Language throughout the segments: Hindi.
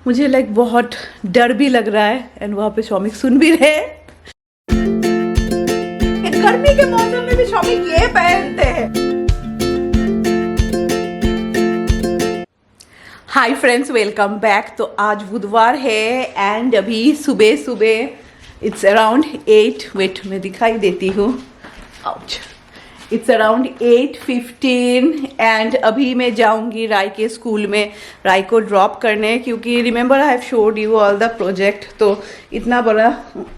मुझे लाइक बहुत डर भी लग रहा है एंड वहाँ पे शौमिक सुन भी रहे हैं। गर्मी के मौसम में भी शौमिक ये पहनते हैं। Hi friends, welcome back. तो आज बुधवार है एंड अभी सुबह सुबह इट्स अराउंड 8। वेट मैं दिखाई देती हूँ। आउच। इट्स अराउंड 8:15 एंड अभी मैं जाऊंगी राय के स्कूल में राय को ड्रॉप करने, क्योंकि remember I have showed you all the project. तो इतना बड़ा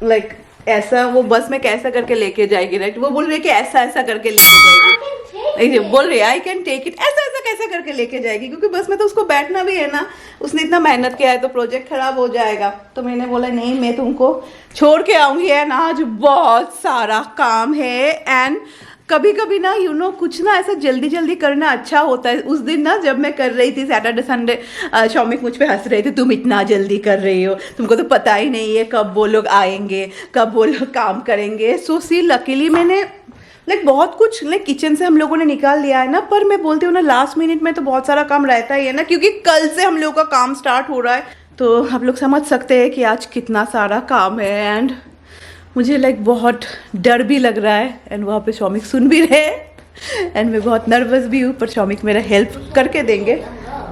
लाइक ऐसा वो बस में कैसा करके लेके जाएगी, राइट? वो बोल रही है कि ऐसा ऐसा करके लेके जाएगी। बोल रही है आई कैन टेक इट, ऐसा ऐसा कैसे करके लेके जाएगी, क्योंकि बस में तो उसको बैठना भी है ना। उसने इतना मेहनत किया है तो प्रोजेक्ट खराब हो जाएगा। तो मैंने बोला नहीं, मैं तुमको छोड़ के आऊंगी। एंड आज बहुत सारा काम है एंड कभी कभी ना कुछ ना ऐसा जल्दी जल्दी करना अच्छा होता है। उस दिन ना जब मैं कर रही थी सैटरडे संडे, शौमिक मुझ पे हंस रहे थे, तुम इतना जल्दी कर रही हो, तुमको तो पता ही नहीं है कब वो लोग आएंगे, कब वो लोग काम करेंगे। सो सी लकीली मैंने लाइक बहुत कुछ लाइक किचन से हम लोगों ने निकाल लिया है ना। पर मैं बोलती हूँ ना, लास्ट मिनट में तो बहुत सारा काम रहता ही है ना, क्योंकि कल से हम लोगों का काम स्टार्ट हो रहा है। तो आप लोग समझ सकते हैं कि आज कितना सारा काम है एंड मुझे लाइक बहुत डर भी लग रहा है एंड वहाँ पे शौमिक सुन भी रहे हैं एंड मैं बहुत नर्वस भी हूँ। पर शौमिक मेरा हेल्प करके देंगे।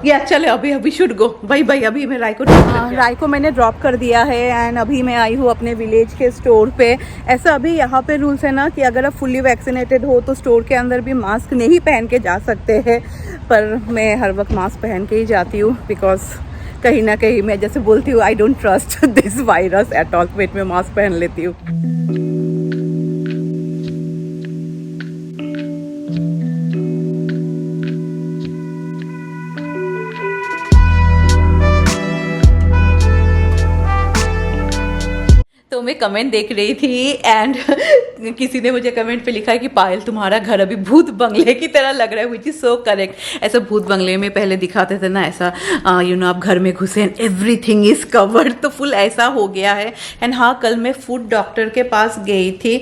या चले अभी शुड गो। भाई अभी मैं राय को मैंने ड्रॉप कर दिया है एंड अभी मैं आई हूँ अपने विलेज के स्टोर पे। ऐसा अभी यहाँ पे रूल्स है ना कि अगर आप फुल्ली वैक्सीनेटेड हो तो स्टोर के अंदर भी मास्क नहीं पहन के जा सकते हैं। पर मैं हर वक्त मास्क पहन के ही जाती हूँ, बिकॉज कहीं ना कहीं मैं जैसे बोलती हूँ I don't trust this virus at all. Wait में मास्क पहन लेती हूँ। तो मैं कमेंट देख रही थी एंड किसी ने मुझे कमेंट पे लिखा है कि पायल तुम्हारा घर अभी भूत बंगले की तरह लग रहा है, विच इज सो करेक्ट। ऐसा भूत बंगले में पहले दिखाते थे ना, ऐसा आप घर में घुसे एवरीथिंग इज कवर्ड, तो फुल ऐसा हो गया है। एंड हाँ, कल मैं फूड डॉक्टर के पास गई थी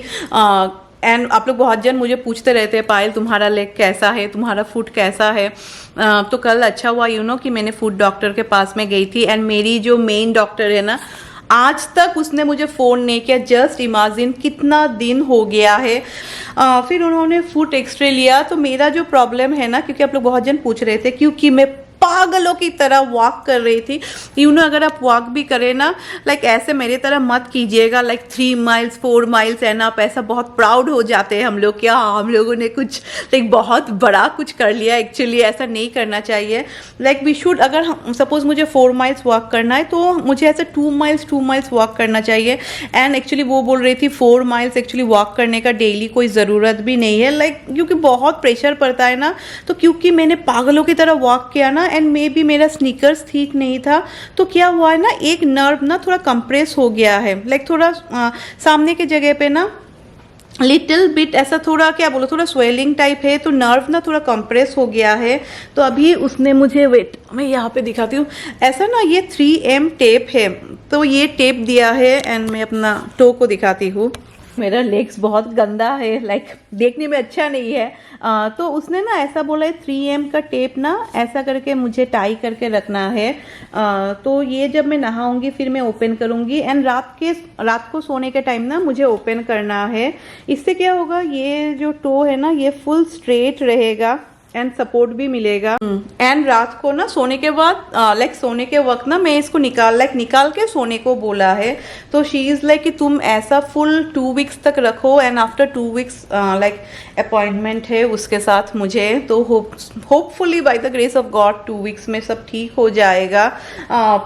एंड आप लोग बहुत जन मुझे पूछते रहते हैं पायल तुम्हारा लेग कैसा है, तुम्हारा फुट कैसा है। तो कल अच्छा हुआ कि मैंने फूड डॉक्टर के पास में गई थी एंड मेरी जो मेन डॉक्टर है ना, आज तक उसने मुझे फ़ोन नहीं किया। जस्ट इमेजिन कितना दिन हो गया है। फिर उन्होंने फुट एक्सरे लिया। तो मेरा जो प्रॉब्लम है ना, क्योंकि आप लोग बहुत जन पूछ रहे थे, क्योंकि मैं पागलों की तरह वॉक कर रही थी। अगर आप वॉक भी करें ना, लाइक ऐसे मेरे तरह मत कीजिएगा, लाइक 3 माइल्स 4 माइल्स एंड आप ऐसा बहुत प्राउड हो जाते हैं हम लोग, क्या हम लोगों ने कुछ लाइक बहुत बड़ा कुछ कर लिया। एक्चुअली ऐसा नहीं करना चाहिए। लाइक वी शुड, अगर सपोज मुझे 4 माइल्स वॉक करना है तो मुझे ऐसे 2 माइल्स वॉक करना चाहिए। एंड एक्चुअली वो बोल रही थी 4 माइल्स एक्चुअली वॉक करने का डेली कोई ज़रूरत भी नहीं है, लाइक क्योंकि बहुत प्रेशर पड़ता है ना। तो क्योंकि मैंने पागलों की तरह वॉक किया ना एंड मे बी मेरा स्नीकर्स ठीक नहीं था, तो क्या हुआ है ना, एक नर्व ना थोड़ा कंप्रेस हो गया है, लाइक थोड़ा सामने के जगह पे ना लिटिल बिट ऐसा थोड़ा क्या बोलो, थोड़ा स्वेलिंग टाइप है। तो नर्व ना थोड़ा कंप्रेस हो गया है। तो अभी उसने मुझे, वेट मैं यहाँ पे दिखाती हूँ, ऐसा ना ये 3M टेप है, तो ये टेप दिया है एंड मैं अपना टो को दिखाती हूँ। मेरा लेग्स बहुत गंदा है, लाइक देखने में अच्छा नहीं है। तो उसने ना ऐसा बोला है 3M का टेप ना ऐसा करके मुझे टाई करके रखना है। तो ये जब मैं नहाऊंगी फिर मैं ओपन करूंगी एंड रात को सोने के टाइम ना मुझे ओपन करना है। इससे क्या होगा, ये जो टो है ना ये फुल स्ट्रेट रहेगा एंड सपोर्ट भी मिलेगा। एंड रात को ना सोने के बाद लाइक सोने के वक्त ना मैं इसको निकाल के सोने को बोला है। तो शी इज लाइक कि तुम ऐसा फुल 2 वीक्स तक रखो and after 2 weeks like appointment है उसके साथ मुझे। तो hopefully by the grace of God 2 weeks में सब ठीक हो जाएगा।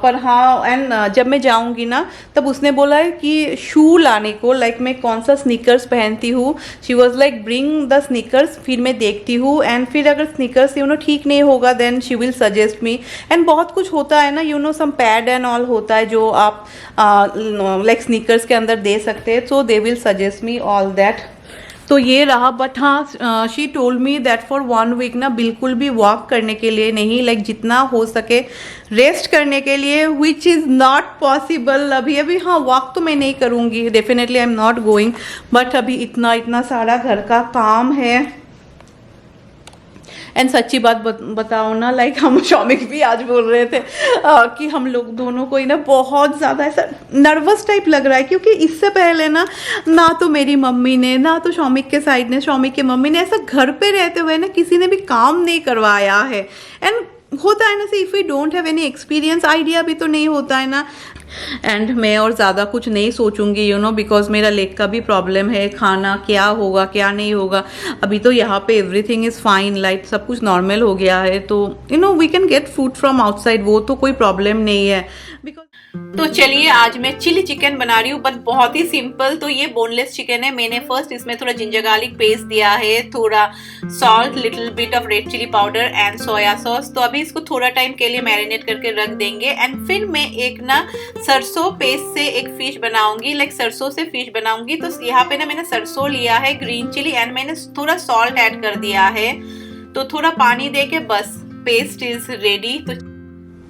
पर हाँ, एंड जब मैं जाऊंगी ना तब उसने बोला है कि शू लाने को, लाइक मैं कौन सा स्नीकर्स पहनती हूँ। She was like bring the sneakers, फिर मैं देखती हूँ एंड फिर अगर स्नीकर्स ठीक नहीं होगा then she will suggest me. And बहुत कुछ होता है ना, सम पैड एंड ऑल होता है जो आप लाइक स्नीकर्स के अंदर दे सकते हैं। So they will suggest me all that. तो ये रहा। बट हाँ, she told me that for 1 week ना बिल्कुल भी वॉक करने के लिए नहीं, लाइक जितना हो सके रेस्ट करने के लिए, विच इज़ नॉट पॉसिबल अभी। हाँ, वॉक तो मैं नहीं करूँगी, definitely I am not going. But अभी इतना सारा घर का काम है एंड सच्ची बात बताओ ना, लाइक हम शौमिक भी आज बोल रहे थे कि हम लोग दोनों को ही ना बहुत ज़्यादा ऐसा नर्वस टाइप लग रहा है, क्योंकि इससे पहले ना तो मेरी मम्मी ने, ना तो शौमिक के साइड ने, शौमिक के मम्मी ने ऐसा घर पे रहते हुए ना किसी ने भी काम नहीं करवाया है। एंड होता है ना, say if we don't have any experience, idea भी तो नहीं होता है ना। एंड मैं और ज़्यादा कुछ नहीं सोचूंगी बिकॉज मेरा लेग का भी प्रॉब्लम है, खाना क्या होगा क्या नहीं होगा। अभी तो यहाँ पे एवरीथिंग इज़ फाइन, लाइक सब कुछ नॉर्मल हो गया है, तो we can get food from outside, वो तो कोई प्रॉब्लम नहीं है। तो चलिए आज मैं चिली चिकन बना रही हूँ, बट बहुत ही सिंपल। तो ये बोनलेस चिकन है। मैंने फर्स्ट इसमें थोड़ा जिंजर गार्लिक पेस्ट दिया है, थोड़ा salt, little bit of red chilli powder and soya sauce. तो अभी इसको थोड़ा टाइम के लिए मैरिनेट करके रख देंगे। एंड फिर मैं एक ना सरसों पेस्ट से एक फिश बनाऊंगी, लाइक सरसों से फिश बनाऊंगी। तो यहाँ पे ना मैंने सरसों लिया है, ग्रीन चिली एंड मैंने थोड़ा सॉल्ट ऐड कर दिया है। तो थोड़ा पानी दे के बस पेस्ट इज रेडी।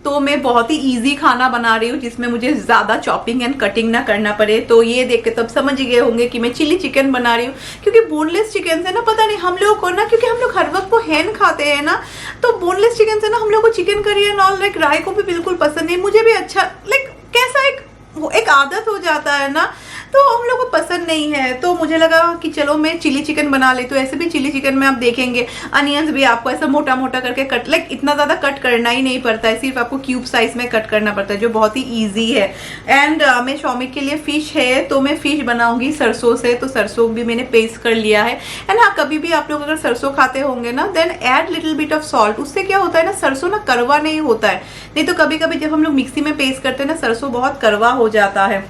तो मैं बहुत ही इजी खाना बना रही हूँ जिसमें मुझे ज़्यादा चॉपिंग एंड कटिंग ना करना पड़े। तो ये देख के तब समझ गए होंगे कि मैं चिली चिकन बना रही हूँ, क्योंकि बोनलेस चिकन से ना पता नहीं हम लोगों को ना, क्योंकि हम लोग हर वक्त वो हैन खाते हैं ना, तो बोनलेस चिकन से ना हम लोग को chicken curry and all like राय को भी बिल्कुल पसंद नहीं, मुझे भी अच्छा लाइक कैसा एक आदत हो जाता है ना, तो हम लोग को पसंद नहीं है। तो मुझे लगा कि चलो मैं चिली चिकन बना लेती हूँ। ऐसे भी चिली चिकन में आप देखेंगे अनियंस भी आपको ऐसा मोटा मोटा करके कट, लाइक इतना ज़्यादा कट करना ही नहीं पड़ता है, सिर्फ आपको क्यूब साइज में कट करना पड़ता है, जो बहुत ही ईजी है। एंड मैं शौमिक के लिए फ़िश है, तो मैं फ़िश बनाऊंगी सरसों से। तो सरसों भी मैंने पेस्ट कर लिया है। एंड हाँ, कभी भी आप लोग अगर सरसों खाते होंगे ना, then add little bit of salt. उससे क्या होता है ना, सरसों ना कड़वा नहीं होता है। नहीं तो कभी कभी जब हम लोग मिक्सी में पेस्ट करते हैं ना, सरसों बहुत कड़वा हो जाता है।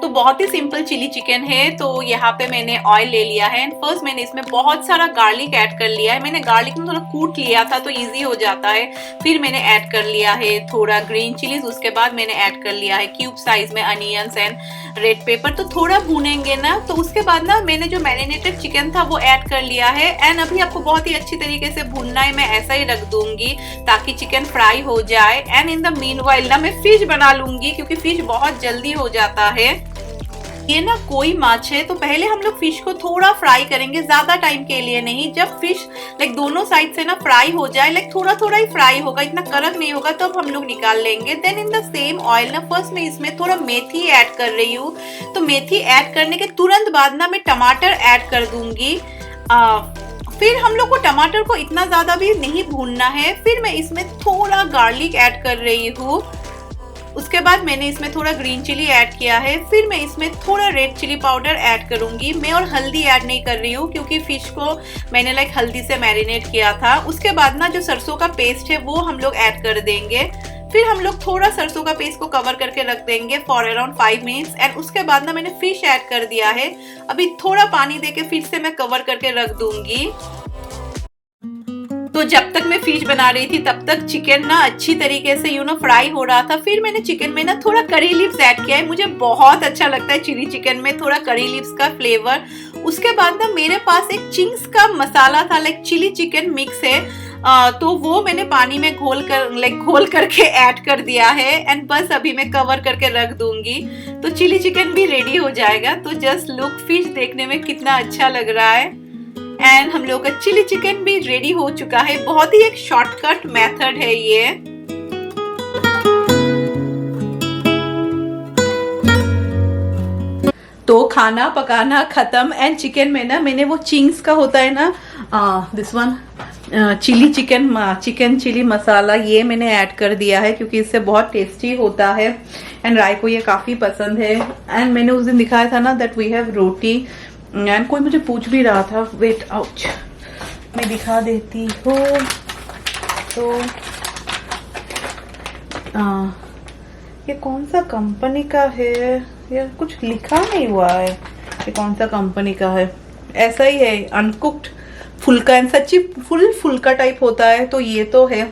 तो बहुत ही सिंपल चिली चिकन है। तो यहाँ पे मैंने ऑयल ले लिया है एंड फर्स्ट मैंने इसमें बहुत सारा गार्लिक ऐड कर लिया है। मैंने गार्लिक में थोड़ा कूट लिया था तो इजी हो जाता है। फिर मैंने ऐड कर लिया है थोड़ा ग्रीन चिलीज, उसके बाद मैंने ऐड कर लिया है क्यूब साइज में अनियंस एंड रेड पेपर। तो थोड़ा भूनेंगे ना, तो उसके बाद ना मैंने जो मैरिनेटेड चिकन था वो ऐड कर लिया है। एंड अभी आपको बहुत ही अच्छी तरीके से भूनना है, मैं ऐसा ही रख दूंगी ताकि चिकन फ्राई हो जाए। एंड इन द मीनवाइल ना मैं फिश बना लूंगी, क्योंकि फिश बहुत जल्दी हो जाता है। ये ना कोई माछ है, तो पहले हम लोग फिश को थोड़ा फ्राई करेंगे, ज्यादा टाइम के लिए नहीं। जब फिश लाइक दोनों साइड से ना फ्राई हो जाए, लाइक थोड़ा थोड़ा ही फ्राई होगा, इतना कड़क नहीं होगा, तब हम लोग निकाल लेंगे। Then in the same oil ना फर्स्ट मैं इसमें थोड़ा मेथी ऐड कर रही हूँ। तो मेथी ऐड करने के तुरंत बाद ना मैं टमाटर ऐड कर दूंगी। फिर हम लोग को टमाटर को इतना ज्यादा भी नहीं भूनना है। फिर मैं इसमें थोड़ा गार्लिक ऐड कर रही हूँ। उसके बाद मैंने इसमें थोड़ा ग्रीन चिली ऐड किया है। फिर मैं इसमें थोड़ा रेड चिली पाउडर ऐड करूंगी। मैं और हल्दी ऐड नहीं कर रही हूँ, क्योंकि फिश को मैंने लाइक हल्दी से मैरिनेट किया था। उसके बाद ना जो सरसों का पेस्ट है वो हम लोग ऐड कर देंगे। फिर हम लोग थोड़ा सरसों का पेस्ट को कवर करके रख देंगे फॉर अराउंड 5 मिनट्स। एंड उसके बाद ना मैंने फिश ऐड कर दिया है। अभी थोड़ा पानी देके फिर से मैं कवर करके रख दूंगी। तो जब तक मैं फिश बना रही थी तब तक चिकन ना अच्छी तरीके से फ्राई हो रहा था। फिर मैंने चिकन में ना थोड़ा करी लीव्स ऐड किया है। मुझे बहुत अच्छा लगता है चिली चिकन में थोड़ा करी लीव्स का फ्लेवर। उसके बाद ना मेरे पास एक चिंग्स का मसाला था, लाइक चिली चिकन मिक्स है, तो वो मैंने पानी में घोल करके ऐड कर दिया है। एंड बस अभी मैं कवर करके रख दूंगी, तो चिली चिकन भी रेडी हो जाएगा। तो जस्ट लुक, फिश देखने में कितना अच्छा लग रहा है। एंड हम लोग का चिली चिकन भी रेडी हो चुका है। बहुत ही एक शॉर्टकट मेथड है ये। तो खाना पकाना खत्म। एंड चिकन में ना मैंने वो चिंग्स का होता है ना, this one chilli chicken chilli masala, ये मैंने ऐड कर दिया है क्योंकि इससे बहुत टेस्टी होता है। एंड राय को ये काफ़ी पसंद है। एंड मैंने उस दिन दिखाया था ना that we have roti. And कोई मुझे पूछ भी रहा था, वेट आउट मैं दिखा देती हूँ। तो ये कौन सा कंपनी का है, यार कुछ लिखा नहीं हुआ है ये कौन सा कंपनी का है। ऐसा ही है, अनकुक्ड फुल्का, एंड सच्ची फुल्का टाइप होता है। तो ये तो है,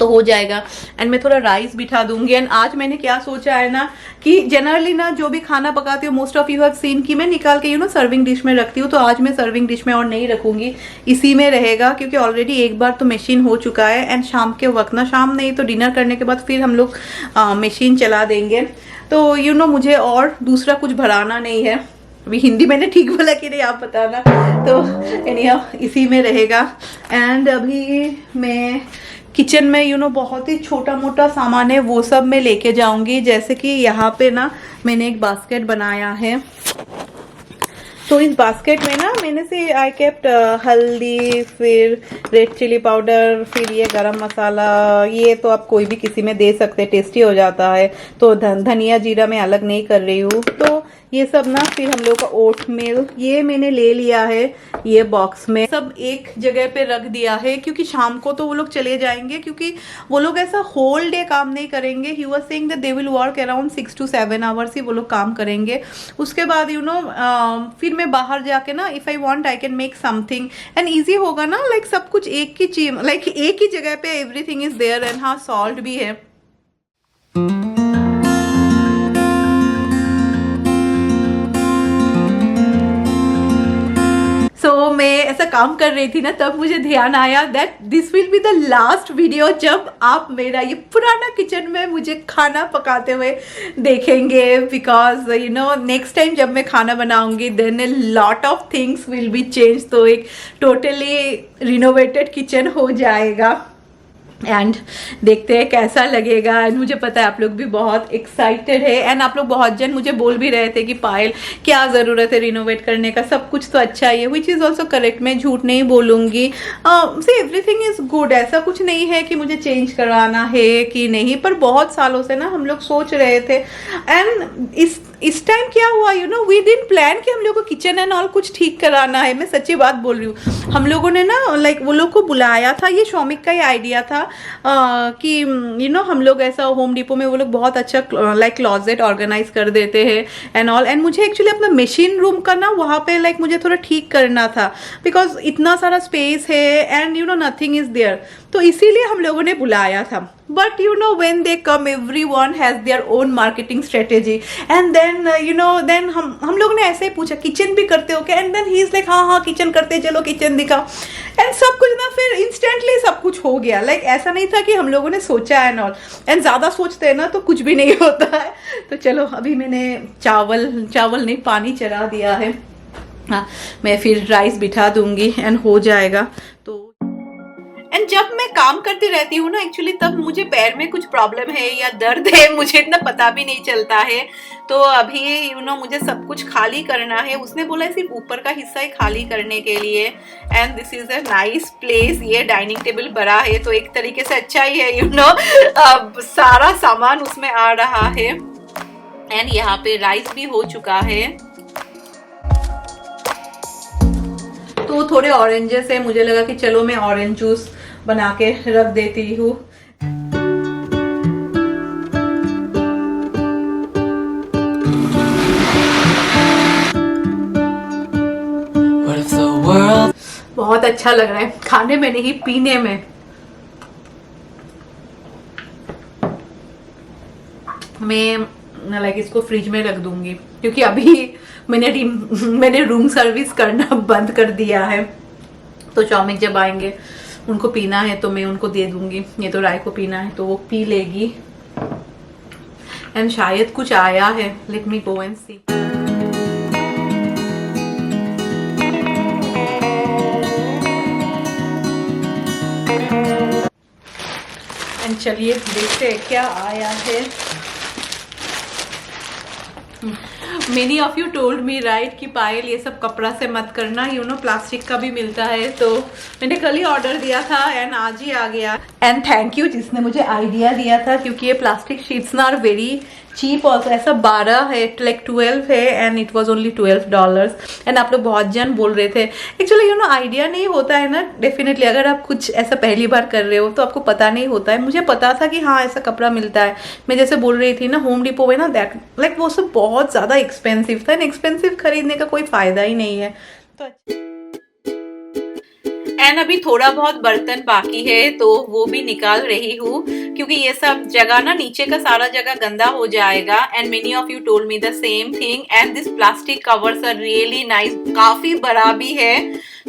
तो हो जाएगा। एंड मैं थोड़ा राइस बिठा दूंगी। एंड आज मैंने क्या सोचा है ना कि जनरली ना जो भी खाना पकाती हूँ, most of you have seen कि मैं निकाल के सर्विंग डिश में रखती हूँ। तो आज मैं सर्विंग डिश में और नहीं रखूंगी, इसी में रहेगा, क्योंकि ऑलरेडी एक बार तो मशीन हो चुका है। एंड शाम के वक्त ना, शाम नहीं तो डिनर करने के बाद फिर हम लोग मशीन चला देंगे। तो मुझे और दूसरा कुछ भराना नहीं है। अभी हिंदी मैंने ठीक बोला कि नहीं आप बताना। तो एनीहाउ इसी में रहेगा। एंड अभी मैं किचन में बहुत ही छोटा मोटा सामान है वो सब मैं लेके जाऊंगी। जैसे कि यहाँ पे ना मैंने एक बास्केट बनाया है, तो इस बास्केट में ना मैंने से आई केप्ट हल्दी, फिर रेड चिली पाउडर, फिर ये गरम मसाला, ये तो आप कोई भी किसी में दे सकते हैं, टेस्टी हो जाता है। तो धनिया जीरा मैं अलग नहीं कर रही हूँ। तो ये सब ना, फिर हम लोग का ओट मिल ये मैंने ले लिया है ये बॉक्स में, सब एक जगह पे रख दिया है क्योंकि शाम को तो वो लोग चले जाएंगे, क्योंकि वो लोग ऐसा होल डे काम नहीं करेंगे। He was saying that they will work around 6 to 7 hours ही वो लोग काम करेंगे। उसके बाद फिर मैं बाहर जाके ना if I want I can make something and easy होगा ना, लाइक सब कुछ एक ही चीज, लाइक एक ही जगह पे एवरीथिंग इज देयर। एंड हाँ, सॉल्ट भी है। मैं ऐसा काम कर रही थी ना, तब मुझे ध्यान आया that this will be the last video जब आप मेरा ये पुराना किचन में मुझे खाना पकाते हुए देखेंगे। बिकॉज नेक्स्ट टाइम जब मैं खाना बनाऊंगी then a lot of things will be change. तो एक टोटली रिनोवेटेड किचन हो जाएगा एंड देखते हैं कैसा लगेगा। एंड मुझे पता है आप लोग भी बहुत एक्साइटेड है एंड आप लोग बहुत जन मुझे बोल भी रहे थे कि पायल क्या ज़रूरत है रिनोवेट करने का, सब कुछ तो अच्छा ही है, विच इज़ ऑल्सो करेक्ट। मैं झूठ नहीं बोलूँगी, सी एवरीथिंग इज़ गुड। ऐसा कुछ नहीं है कि मुझे चेंज करवाना है कि नहीं, पर बहुत सालों से ना हम लोग सोच रहे थे। एंड इस टाइम क्या हुआ वी डिडंट प्लान कि हम लोग को किचन एंड ऑल कुछ ठीक कराना है। मैं सच्ची बात बोल रही हूँ। हम लोगों ने ना लाइक वो लोग को बुलाया था, ये शौमिक का ही आइडिया था कि हम लोग ऐसा होम डिपो में वो लोग बहुत अच्छा लाइक क्लॉजेट ऑर्गेनाइज कर देते हैं एंड ऑल। एंड मुझे एक्चुअली अपना मशीन रूम का ना वहाँ पे लाइक मुझे थोड़ा ठीक करना था, बिकॉज इतना सारा स्पेस है एंड नथिंग इज देयर। तो इसीलिए हम लोगों ने बुलाया था। But when they come everyone has their own marketing strategy and then then हम लोग ने ऐसे ही पूछा किचन भी करते हो क्या, and then he is like हाँ किचन करते, चलो किचन दिखाओ। एंड सब कुछ ना फिर इंस्टेंटली सब कुछ हो गया। लाइक ऐसा नहीं था कि हम लोगों ने सोचा एंड ऑल। एंड ज्यादा सोचते हैं ना तो कुछ भी नहीं होता है। तो चलो अभी मैंने चावल नहीं पानी चढ़ा दिया है। हाँ, मैं फिर राइस बिठा दूंगी एंड हो जाएगा। तो एंड जब मैं काम करती रहती हूँ ना एक्चुअली, तब मुझे पैर में कुछ प्रॉब्लम है या दर्द है, मुझे इतना पता भी नहीं चलता है। तो अभी मुझे सब कुछ खाली करना है। उसने बोला सिर्फ ऊपर का हिस्सा ही खाली करने के लिए। And this is a nice place. ये डाइनिंग टेबल बड़ा है तो एक तरीके से अच्छा ही है अब सारा सामान उसमें आ रहा है। एंड यहाँ पे राइस भी हो चुका है। तो थोड़े ऑरेंजेस है, मुझे लगा कि चलो मैं ऑरेंज जूस बना के रख देती हूँ। बहुत अच्छा लग रहा है खाने में नहीं पीने में। मैं लाइक इसको फ्रिज में रख दूंगी क्योंकि अभी मैंने रूम सर्विस करना बंद कर दिया है। तो शौमिक जब आएंगे उनको पीना है तो मैं उनको दे दूंगी। ये तो राय को पीना है तो वो पी लेगी। एंड शायद कुछ आया है, let me go and see. And चलिए देखते हैं क्या आया है। Many of you told me right कि पायल ये सब कपड़ा से मत करना, प्लास्टिक का भी मिलता है। तो मैंने कल ही ऑर्डर दिया था एंड आज ही आ गया। एंड थैंक यू जिसने मुझे आइडिया दिया था, क्योंकि ये प्लास्टिक शीट्स ना आर वेरी चीप ऑल्सो। ऐसा 12 है, लाइक 12 है and it was only $12। And आप लोग बहुत जन बोल रहे थे एक्चुअली आइडिया नहीं होता है ना। डेफिनेटली अगर आप कुछ ऐसा पहली बार कर रहे हो तो आपको पता नहीं होता है। मुझे पता था कि हाँ ऐसा कपड़ा मिलता है। मैं जैसे बोल रही थी ना होम डिपो में ना दैट लाइक वो सब बहुत ज़्यादा एक्सपेंसिव था एंड एक्सपेंसिव खरीदने का कोई फ़ायदा ही नहीं है। तो एंड अभी थोड़ा बहुत बर्तन बाकी है तो वो भी निकाल रही हूँ, क्योंकि ये सब जगह ना नीचे का सारा जगह गंदा हो जाएगा। And many of you told me the same thing. And this plastic covers are really nice, काफी बड़ा भी है।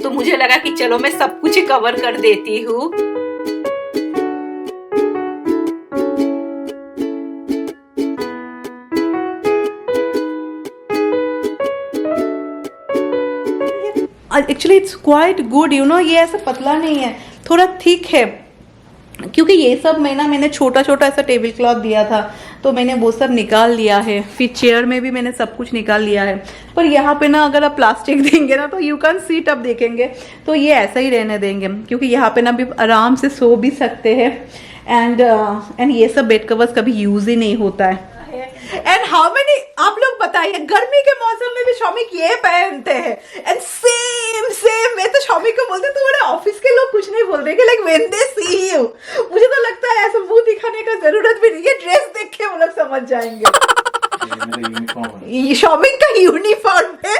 तो मुझे लगा कि चलो मैं सब कुछ कवर कर देती हूँ। Actually it's quite good, you know, ये ऐसा पतला नहीं है, थोड़ा थिक है, क्योंकि ये सब मैंने छोटा छोटा ऐसा टेबल क्लॉथ दिया था तो मैंने वो सब निकाल लिया है, फिर चेयर में भी मैंने सब कुछ निकाल लिया है। पर यहाँ पे ना अगर आप प्लास्टिक देंगे ना तो यू कैन सीट, अब देखेंगे तो ये ऐसा ही रहने देंगे, क्योंकि यहाँ पे ना भी आराम से सो भी सकते हैं। एंड ये सब बेड कवर्स कभी यूज ही नहीं होता है। एंड हाउ मेनी, आप लोग बताइए, गर्मी के मौसम में भी शौमिक ये पहनते हैं, एंड सेम सेम, मैं तो शौमिक को बोलते तुम्हारे ऑफिस के लोग कुछ नहीं बोलते कि like when they see you, मुझे तो लगता है ऐसा मुंह दिखाने का जरूरत भी नहीं है, ड्रेस देख के वो लोग समझ जाएंगे। ये शौमिक का यूनिफॉर्म है,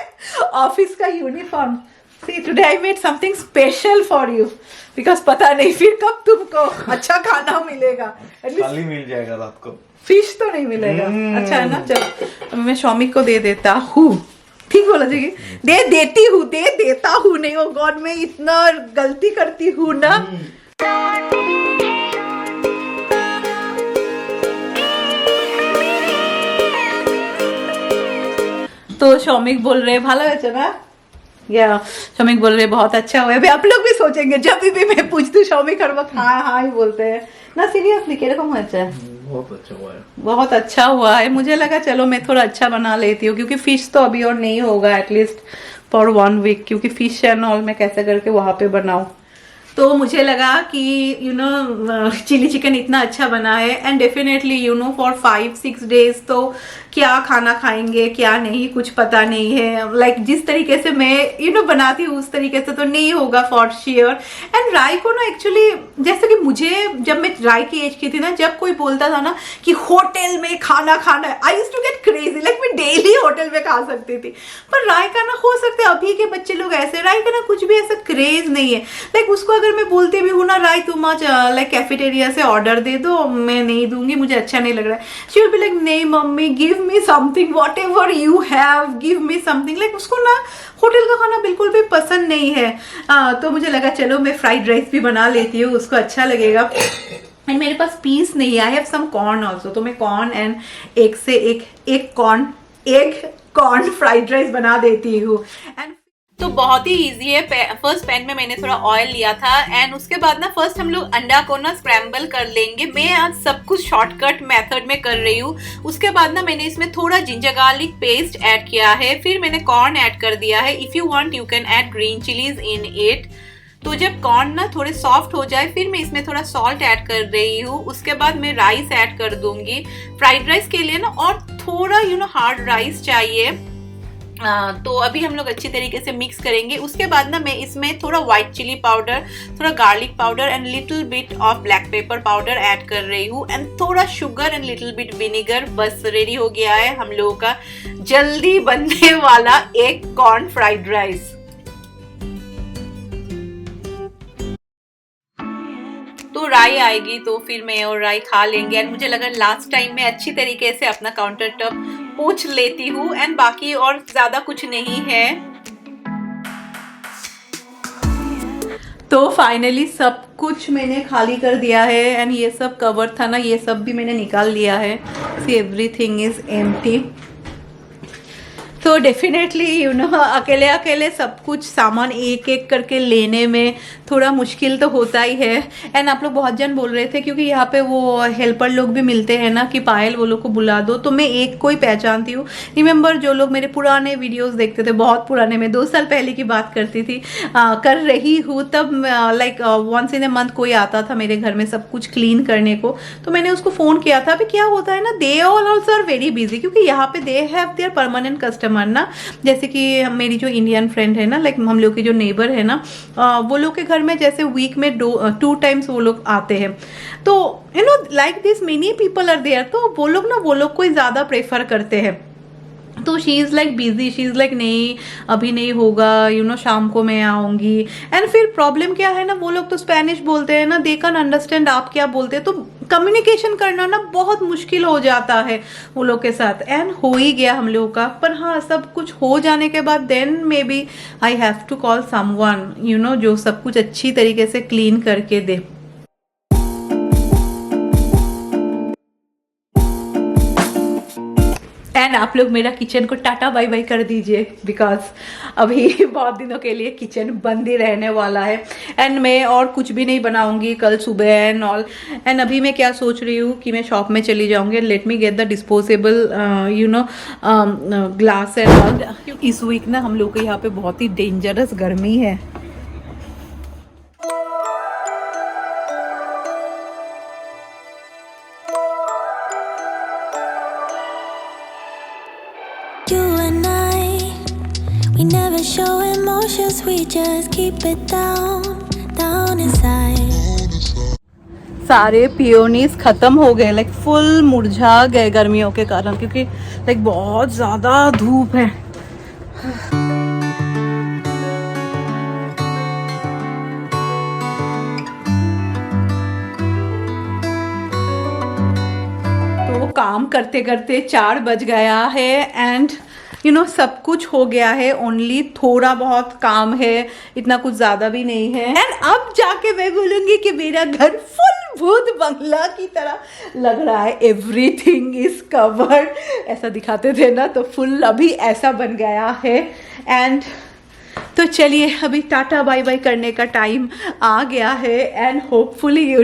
ऑफिस का uniform. See, today I made something special for you because पता नहीं फिर कब तुमको अच्छा खाना मिलेगा, खाली मिल जाएगा रात को, फिश तो नहीं मिलेगा। अच्छा है ना, चल अब मैं शौमिक को दे देता हूँ, ठीक बोला जी, दे देती हूँ, दे देता हूँ, नहीं ओ गॉड मैं इतना गलती करती हूँ ना। तो शौमिक बोल रहे भालो है ना, या शौमिक बोल रहे बहुत अच्छा हुआ है। अभी आप लोग भी सोचेंगे जब भी मैं पूछती हूँ शौमिक हर वक्त हाँ हाँ ही बोलते हैं ना, सीरियसली किरकम अच्छा है, बहुत अच्छा हुआ है, बहुत अच्छा हुआ है। मुझे लगा चलो मैं थोड़ा अच्छा बना लेती हूँ, क्योंकि फिश तो अभी और नहीं होगा एटलीस्ट फॉर 1 वीक, क्योंकि फिश एंड ऑल मैं कैसे करके वहां पे बनाऊं। तो मुझे लगा कि यू नो चिली चिकन इतना अच्छा बना है, and definitely you know for 5-6 days तो क्या खाना खाएंगे क्या नहीं कुछ पता नहीं है। लाइक जिस तरीके से मैं यू नो बनाती हूँ उस तरीके से तो नहीं होगा फॉर श्योर। एंड राय को ना एक्चुअली जैसे कि मुझे जब मैं राय की एज की थी ना, जब कोई बोलता था ना कि होटल में खाना खाना है, I used to get crazy, like मैं डेली होटल में खा सकती थी। पर राय का ना हो सकता है अभी के बच्चे लोग ऐसे, राय का ना कुछ भी ऐसा क्रेज नहीं है। लाइक उसको अगर मैं बोलती भी हूँ ना राय तुम आज लाइक कैफेटेरिया से ऑर्डर दे दो, मैं नहीं दूंगी, मुझे अच्छा नहीं लग रहा है, शी विल बी लाइक नहीं mummy give me something, what ever you have give me something. Like उसको ना होटल का खाना बिल्कुल भी पसंद नहीं है। तो मुझे लगा चलो मैं फ्राइड राइस भी बना लेती हूँ, उसको अच्छा लगेगा। एंड मेरे पास पीस नहीं, I have some corn also, तो मैं कॉर्न एंड एक से एक कॉर्न फ्राइड राइस बना देती हूँ। एंड तो बहुत ही इजी है। फर्स्ट पैन में मैंने थोड़ा ऑयल लिया था, एंड उसके बाद ना फर्स्ट हम लोग अंडा को ना स्क्रैम्बल कर लेंगे। मैं आज सब कुछ शॉर्टकट मेथड में कर रही हूँ। उसके बाद ना मैंने इसमें थोड़ा जिंजर गार्लिक पेस्ट ऐड किया है, फिर मैंने कॉर्न ऐड कर दिया है। If you want you can add green chillies in it. तो जब कॉर्न ना थोड़े सॉफ्ट हो जाए फिर मैं इसमें थोड़ा सॉल्ट ऐड कर रही हूँ। उसके बाद मैं राइस ऐड कर दूंगी। फ्राइड राइस के लिए ना और थोड़ा यू नो हार्ड राइस चाहिए। तो अभी हम लोग अच्छी तरीके से मिक्स करेंगे। उसके बाद ना मैं इसमें थोड़ा व्हाइट चिली पाउडर, थोड़ा garlic powder and little bit of black pepper powder add कर रही हूँ, एंड थोड़ा sugar and little bit vinegar. बस रेडी हो गया है हम लोगों का जल्दी बनने वाला एक कॉर्न फ्राइड राइस। तो राई आएगी तो फिर मैं और राई खा लेंगे। एंड मुझे लगा लास्ट टाइम मैं अच्छी तरीके से अपना काउंटर टॉप पोंछ लेती हूँ, एंड बाकी और ज्यादा कुछ नहीं है। तो फाइनली सब कुछ मैंने खाली कर दिया है, एंड ये सब कवर था ना, ये सब भी मैंने निकाल लिया है। See everything is empty. तो डेफिनेटली यू नो अकेले अकेले सब कुछ सामान एक एक करके लेने में थोड़ा मुश्किल तो होता ही है। एंड आप लोग बहुत जन बोल रहे थे क्योंकि यहाँ पे वो हेल्पर लोग भी मिलते हैं ना कि पायल वो लोग को बुला दो, तो मैं एक को ही पहचानती हूँ। रिमेंबर जो लोग मेरे पुराने वीडियोस देखते थे, बहुत पुराने, में 2 साल पहले की बात करती थी कर रही हूँ, तब like once in a month कोई आता था मेरे घर में सब कुछ क्लीन करने को। तो मैंने उसको फ़ोन किया था। अभी क्या होता है ना, they all also are very busy, क्योंकि यहाँ पे they have their permanent customer ना। जैसे कि मेरी जो इंडियन फ्रेंड है ना, लाइक हम लोग के जो नेबर है ना, वो लोग के घर में जैसे वीक में 2 टाइम्स वो लोग आते हैं। तो you know like this many people are there, तो वो लोग को ही ज़्यादा प्रेफर करते हैं। तो she is like busy, she is like नहीं अभी नहीं होगा, यू नो शाम को मैं आऊँगी। एंड फिर प्रॉब्लम क्या है ना, वो लोग तो स्पेनिश बोलते हैं ना, दे कैन अंडरस्टैंड आप क्या बोलते हैं, तो कम्युनिकेशन करना ना बहुत मुश्किल हो जाता है वो लोग के साथ। एंड हो ही गया हम लोगों का। पर हाँ, सब कुछ हो जाने के बाद then maybe I have to call someone you know जो सब कुछ अच्छी तरीके से क्लीन करके दे। एंड आप लोग मेरा किचन को टाटा बाय बाय कर दीजिए, बिकॉज अभी बहुत दिनों के लिए किचन बंद ही रहने वाला है। एंड मैं और कुछ भी नहीं बनाऊंगी कल सुबह एंड ऑल। एंड अभी मैं क्या सोच रही हूँ कि मैं शॉप में चली जाऊंगी, let me get the disposable glass and all. इस वीक ना हम लोग के यहाँ पे बहुत ही डेंजरस गर्मी है। We never show emotions, we just keep it down, down inside. सारे पियोनीज खत्म हो गए, लाइक फुल मुरझा गए गर्मियों के कारण, क्योंकि लाइक बहुत ज़्यादा धूप है। तो काम करते करते 4 बज गया है एंड सब कुछ हो गया है। ओनली थोड़ा बहुत काम है, इतना कुछ ज़्यादा भी नहीं है। एंड अब जाके मैं बोलूँगी कि मेरा घर फुल भूत बंगला की तरह लग रहा है। एवरीथिंग इज कवर्ड, ऐसा दिखाते थे ना, तो फुल अभी ऐसा बन गया है। एंड तो चलिए अभी टाटा बाय बाय करने का टाइम आ गया है। And hopefully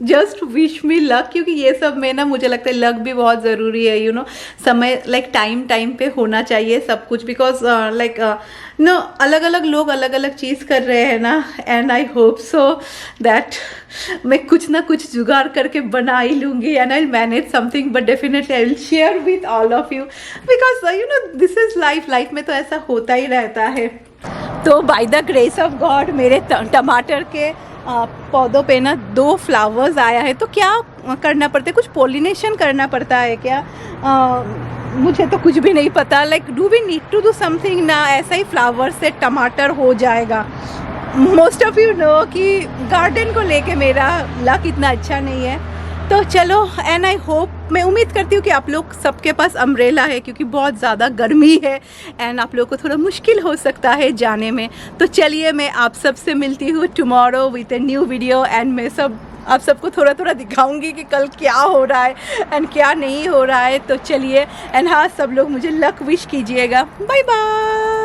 just wish me luck, क्योंकि ये सब में ना मुझे लगता है लक भी बहुत ज़रूरी है। समय लाइक टाइम पे होना चाहिए सब कुछ, बिकॉज लाइक अलग अलग लोग अलग अलग चीज़ कर रहे हैं ना। And I hope so that मैं कुछ ना कुछ जुगाड़ करके बना ही लूँगी and I manage something, but definitely I will share with all of you, because this is life में तो ऐसा होता ही रहता है। तो by the grace of God मेरे टमाटर के पौधों पे ना 2 फ्लावर्स आया है। तो क्या करना पड़ता है, कुछ पोलिनेशन करना पड़ता है क्या? मुझे तो कुछ भी नहीं पता। Like do we need to do something ना? ऐसा ही फ्लावर से टमाटर हो जाएगा। मोस्ट ऑफ यू नो कि गार्डन को लेके मेरा लक इतना अच्छा नहीं है। तो चलो, एंड आई होप, मैं उम्मीद करती हूँ कि आप लोग सबके पास अम्ब्रेला है, क्योंकि बहुत ज़्यादा गर्मी है एंड आप लोग को थोड़ा मुश्किल हो सकता है जाने में। तो चलिए मैं आप सबसे मिलती हूँ tomorrow with a new video. And मैं आप सबको थोड़ा थोड़ा दिखाऊंगी कि कल क्या हो रहा है एंड क्या नहीं हो रहा है। तो चलिए, एंड हाँ, सब लोग मुझे लक विश कीजिएगा। Bye bye.